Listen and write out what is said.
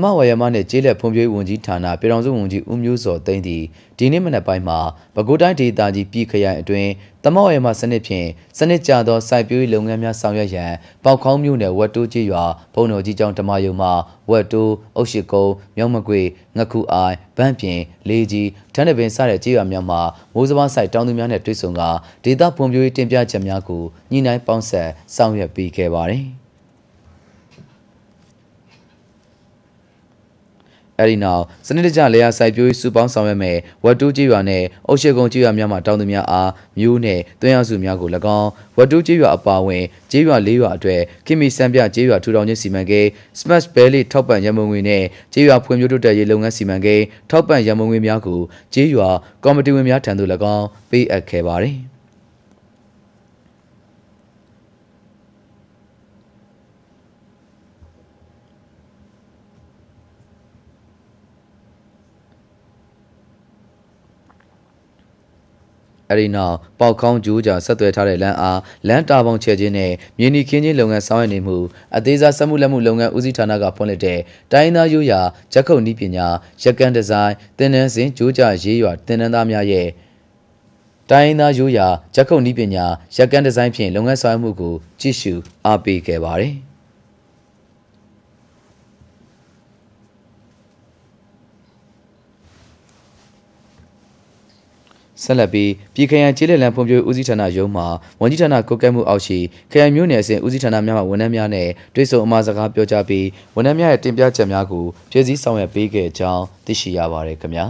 မဝရမနဲ့ကျေးလက်ဖွံ့ဖြိုးရေးဝန်ကြီးဌာနပြည်ထောင်စုဝန်ကြီးဦးမျိုးစောသိန်းသည်ဒီနေ့မနက်ပိုင်းမှာပဲခူးတိုင်းဒေသကြီးပြည်ခရိုင်အတွင်းသမဝရမစနစ်ဖြင့်စနစ်ကျသောစိုက်ပျိုးရေးလုပ်ငန်းများဆောင်ရွက်ရန်ပေါခေါင်းမြို့နယ်ဝက်တိုးကျေးရွာဘုံတော်ကြီးကျောင်းဓမ္မယုံမှဝက်တိုးအုတ်ရှိကုန်းမြောက်မကွေငခုအိုင်ဗန့်ပြင်လေးကြီးထန်းတပင်စတဲ့ကျေးရွာများမှာမိုးစပါးဆိုင်တောင်သူများနဲ့တွေ့ဆုံကဒေသဖွံ့ဖြိုးရေးတင်ပြချက်များကိုညှိနှိုင်းပေါင်းဆက်ဆောင်ရွက်ပေးခဲ့ပါသည်အဲဒီနောက်စနစ်တကျလေယာစိုက်ပျိုးရေးစုပေါင်းဆောင်ရွက်မယ်ဝက်တိုးကျေးရွာနဲ့အုတ်ရှိကုန်းကျေးရွာများမှာတောင်သူများအားမျိုးနဲ့သွင်းရစုများကို၎င်းဝက်တိုးကျေးရွာအပါအဝင်ကျေးရွာ၄ရွာအတွက်ခိမီစံပြကျေးရွာထူထောင်ခြင်းစီမံကိန်း Smash Belly ထောက်ပံ့ရန်ပုံငွေနဲ့ကျေးရွာဖွံ့ဖြိုးတိုးတက်ရေးလုပ်ငန်းစီမံကိန်းထောက်ပံ့ရန်ပုံငွေများကိုကျေးရွာကော်မတီဝင်များထံသို့၎င်းပေးအပ်ခဲ့ပါသည်အဲဒီနောက်ပေါခေါင်းကျိုးကြဆက်သွယ်ထားတဲ့လမ်းအားလမ်းတာပေါင်းချဲခြင်းနဲ့မြေနီခင်းချင်းလုပ်ငန်းဆောင်ရွက်နေမှုအသေးစားစက်မှုလက်မှုလုပ်ငန်းဦးစီးဌာနကဖွင့်လှစ်တဲ့တိုင်းသားရိုးရာဂျက်ခုတ်နည်းပညာရက်ကန်းဒီဇိုင်းသင်တန်းစဉ်ကျိုးကြရေးရွာသင်တန်းသားများရဲ့တိုင်းသားရိုးရာဂျက်ခုတ်နည်းပညာရက်ကန်းဒီဇိုင်းဖြင့်လုပ်ငန်းဆောင်ရွက်မှုကိုကြည့်ရှုအားပေးခဲ့ပါတယ်ဆက်လက်ပြီးပြည်ခရိုင်ကျေးလက်လမ်းဖွံ့ဖြိုးဦးစီးဌာနရုံးမှဝန်ကြီးဌာနကွပ်ကဲမှုအောက်ရှိခရိုင်မြို့နယ်အဆင့်ဦးစီးဌာနများမှဝန်ထမ်းများနဲ့တွေ့ဆုံအမှာစကားပြောကြားပြီးဝန်ထမ်းများရဲ့တင်ပြချက်များကိုဖြည့်ဆည်းဆောင်ရွက်ပေးခဲ့ကြောင်းသိရှိရပါတယ်ခင်ဗျာ